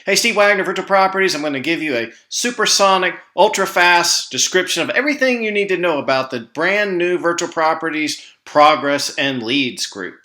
Hey, Steve Wagner, Virtual Properties. I'm going to give you a supersonic, ultra-fast description of everything you need to know about the brand new Virtual Properties Progress and Leads group.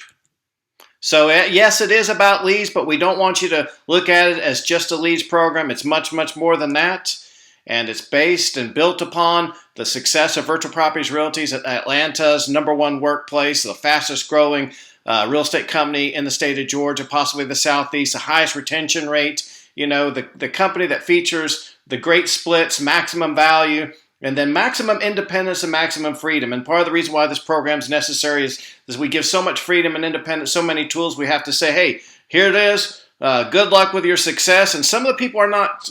So yes, it is about leads, but we don't want you to look at it as just a leads program. It's much, much more than that. And it's based and built upon the success of Virtual Properties Realties, Atlanta's #1 workplace, the fastest growing real estate company in the state of Georgia, possibly the Southeast, the highest retention rate, the company that features the great splits, maximum value, and then maximum independence and maximum freedom. And part of the reason why this program is necessary is we give so much freedom and independence, so many tools, we have to say, hey, here it is, good luck with your success. And some of the people are not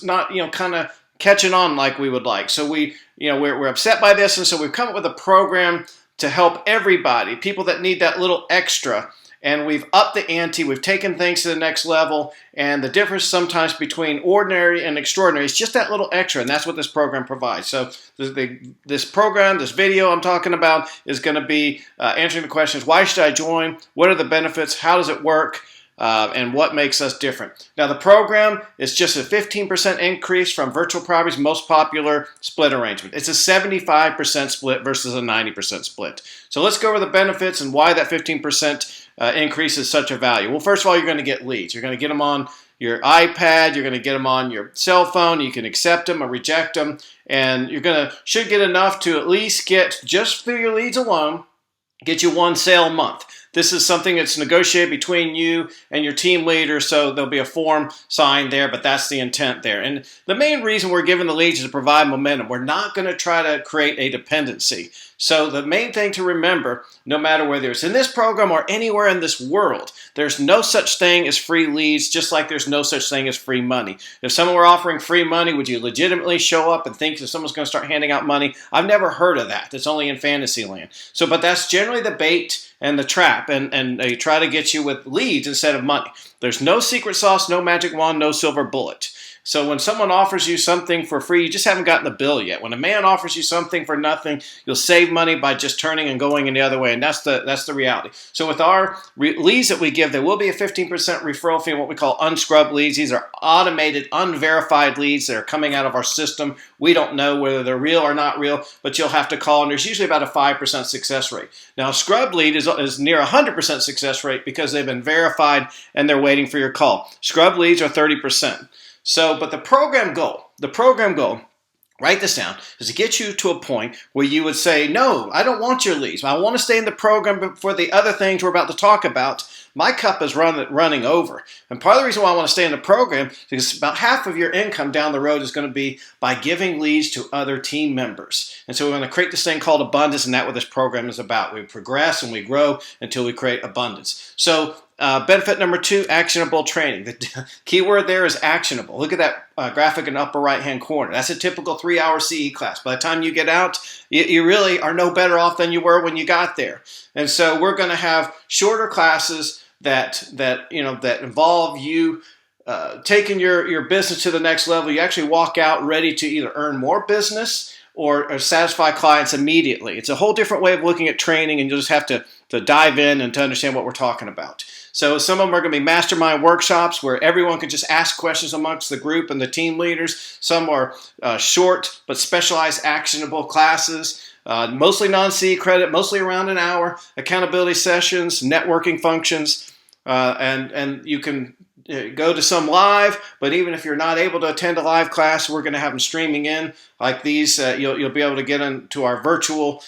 kind of catching on like we would like. So we're upset by this, and so we've come up with a program to help everybody, people that need that little extra. And we've upped the ante, we've taken things to the next level, and the difference sometimes between ordinary and extraordinary is just that little extra, and that's what this program provides. So this program, this video I'm talking about is going to be answering the questions, why should I join, what are the benefits, how does it work, and what makes us different. Now the program is just a 15% increase from Virtual Properties' most popular split arrangement. It's a 75% split versus a 90% split. So let's go over the benefits and why that 15% increase is such a value. Well, first of all, you're going to get leads. You're going to get them on your iPad. You're going to get them on your cell phone. You can accept them or reject them. And should get enough to at least get, just through your leads alone, get you 1 sale a month. This is something that's negotiated between you and your team leader, so there'll be a form signed there, but that's the intent there. And the main reason we're giving the leads is to provide momentum. We're not going to try to create a dependency. So the main thing to remember, no matter whether it's in this program or anywhere in this world, there's no such thing as free leads, just like there's no such thing as free money. If someone were offering free money, would you legitimately show up and think that someone's going to start handing out money? I've never heard of that. It's only in fantasy land. But that's generally the bait and the trap, and they try to get you with leads instead of money. There's no secret sauce, no magic wand, no silver bullet. So when someone offers you something for free, you just haven't gotten the bill yet. When a man offers you something for nothing, you'll save money by just turning and going in the other way, and that's the reality. So with our leads that we give, there will be a 15% referral fee on what we call unscrubbed leads. These are automated, unverified leads that are coming out of our system. We don't know whether they're real or not real, but you'll have to call, and there's usually about a 5% success rate. Now, a scrubbed lead is near 100% success rate because they've been verified and they're waiting for your call. Scrubbed leads are 30%. But the program goal, write this down, is to get you to a point where you would say, no, I don't want your leads. I want to stay in the program for the other things we're about to talk about. My cup is running over. And part of the reason why I want to stay in the program is because about half of your income down the road is going to be by giving leads to other team members. And so we're going to create this thing called abundance, and that's what this program is about. We progress and we grow until we create abundance. So benefit number 2, actionable training. The key word there is actionable. Look at that graphic in the upper right-hand corner. That's a typical 3-hour CE class. By the time you get out, you really are no better off than you were when you got there. And so we're going to have shorter classes that involve you taking your business to the next level. You actually walk out ready to either earn more business or satisfy clients immediately. It's a whole different way of looking at training, and you'll just have to dive in and to understand what we're talking about. So some of them are going to be mastermind workshops where everyone can just ask questions amongst the group and the team leaders. Some are short but specialized actionable classes, mostly non-CE credit, mostly around an hour, accountability sessions, networking functions, and you can go to some live, but even if you're not able to attend a live class, we're going to have them streaming in like these. You'll be able to get into our virtual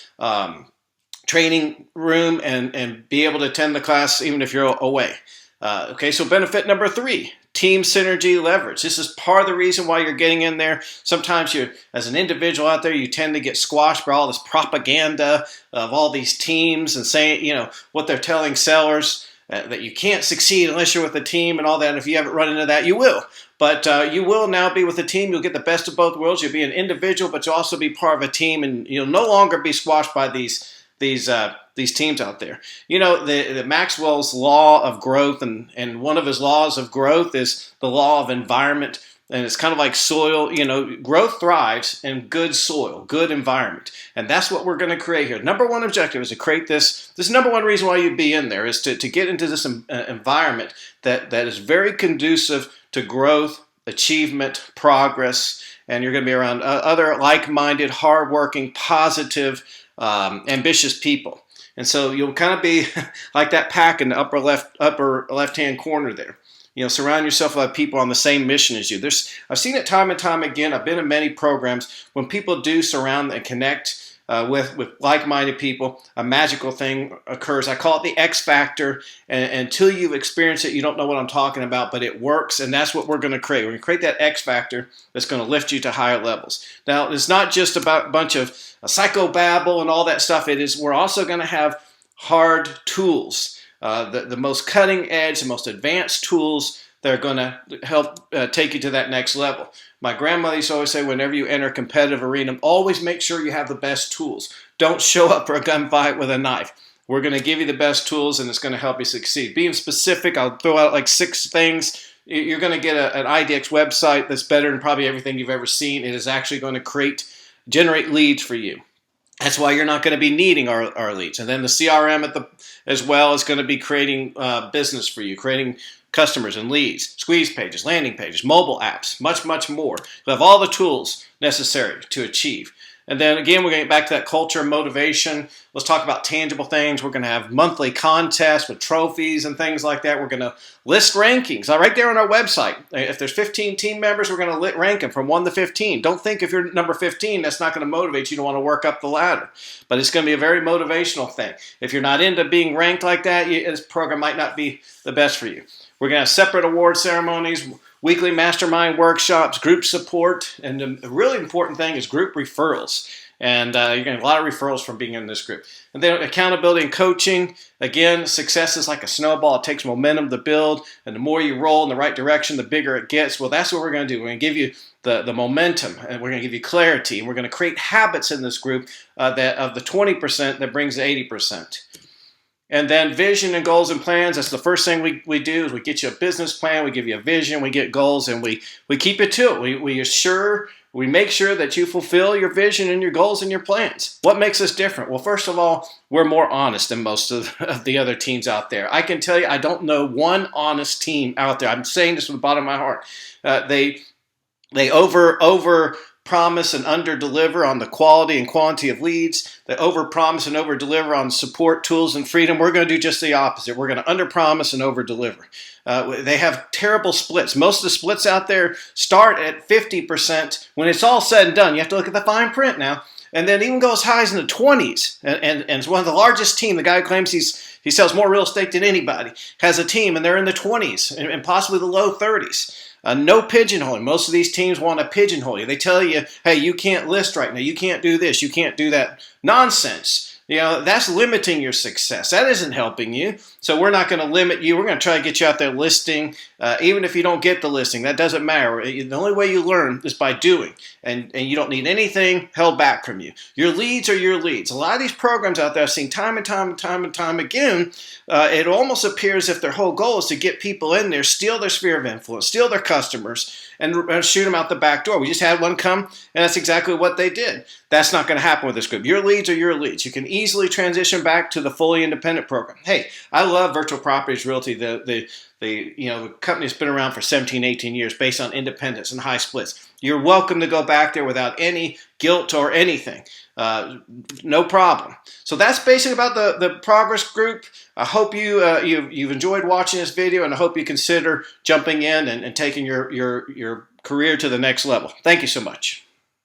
training room and be able to attend the class even if you're away. So benefit number 3, team synergy leverage. This is part of the reason why you're getting in there. Sometimes you, as an individual out there, you tend to get squashed by all this propaganda of all these teams and saying, what they're telling sellers, that you can't succeed unless you're with a team and all that. And if you haven't run into that, you will. But you will now be with a team. You'll get the best of both worlds. You'll be an individual, but you'll also be part of a team, and you'll no longer be squashed by these teams out there. The Maxwell's law of growth, and one of his laws of growth is the law of environment. And it's kind of like soil. Growth thrives in good soil, good environment. And that's what we're going to create here. Number 1 objective is to create this. This number 1 reason why you'd be in there is to get into this environment that is very conducive to growth, achievement, progress, and you're going to be around other like-minded, hardworking, positive, ambitious people. And so you'll kind of be like that pack in the upper left-hand corner there. Surround yourself with people on the same mission as you. I've seen it time and time again. I've been in many programs when people do surround and connect with like-minded people, a magical thing occurs. I call it the X factor. And until you've experienced it, you don't know what I'm talking about, but it works, and that's what we're going to create. We're going to create that X factor that's going to lift you to higher levels. Now, it's not just about a bunch of psychobabble and all that stuff. We're also going to have hard tools, the most cutting edge, the most advanced tools that are going to help take you to that next level. My grandmother used to always say, whenever you enter a competitive arena, always make sure you have the best tools. Don't show up for a gunfight with a knife. We're going to give you the best tools, and it's going to help you succeed. Being specific, I'll throw out like 6 things. You're going to get an IDX website that's better than probably everything you've ever seen. It is actually going to generate leads for you. That's why you're not going to be needing our leads. And then the CRM as well is going to be creating business for you, creating customers and leads, squeeze pages, landing pages, mobile apps, much, much more. You'll have all the tools necessary to achieve. And then again, we're going to get back to that culture and motivation. Let's talk about tangible things. We're going to have monthly contests with trophies and things like that. We're going to list rankings right there on our website. If there's 15 team members, we're going to rank them from 1 to 15. Don't think if you're number 15, that's not going to motivate you to want to work up the ladder. But it's going to be a very motivational thing. If you're not into being ranked like that, this program might not be the best for you. We're going to have separate award ceremonies, weekly mastermind workshops, group support, and the really important thing is group referrals. And you're going to get a lot of referrals from being in this group. And then accountability and coaching. Again, success is like a snowball. It takes momentum to build. And the more you roll in the right direction, the bigger it gets. Well, that's what we're going to do. We're going to give you the momentum, and we're going to give you clarity. And we're going to create habits in this group that of the 20% that brings the 80%. And then vision and goals and plans. That's the first thing we do is we get you a business plan, we give you a vision, we get goals, and we keep it to it. We make sure that you fulfill your vision and your goals and your plans. What makes us different? Well, first of all, we're more honest than most of the other teams out there. I can tell you, I don't know one honest team out there. I'm saying this from the bottom of my heart. They over promise and under-deliver on the quality and quantity of leads. They over-promise and over-deliver on support, tools, and freedom. We're going to do just the opposite. We're going to under-promise and over-deliver. They have terrible splits. Most of the splits out there start at 50%. When it's all said and done, you have to look at the fine print now. And then even go as high as in the 20s. And it's one of the largest teams. The guy who claims he sells more real estate than anybody has a team, and they're in the 20s and possibly the low 30s. No pigeonholing. Most of these teams want to pigeonhole you. They tell you, hey, you can't list right now. You can't do this. You can't do that. Nonsense. That's limiting your success. That isn't helping you. So we're not going to limit you. We're going to try to get you out there listing. Even if you don't get the listing, that doesn't matter. The only way you learn is by doing. And you don't need anything held back from you. Your leads are your leads. A lot of these programs out there I've seen time and time again, it almost appears as if their whole goal is to get people in there, steal their sphere of influence, steal their customers, and shoot them out the back door. We just had one come, and that's exactly what they did. That's not going to happen with this group. Your leads are your leads. You can easily transition back to the fully independent program. Hey, I love Virtual Properties Realty. The company's been around for 17, 18 years based on independence and high splits. You're welcome to go back there without any guilt or anything. No problem. So that's basically about the progress group. I hope you've enjoyed watching this video, and I hope you consider jumping in and taking your career to the next level. Thank you so much.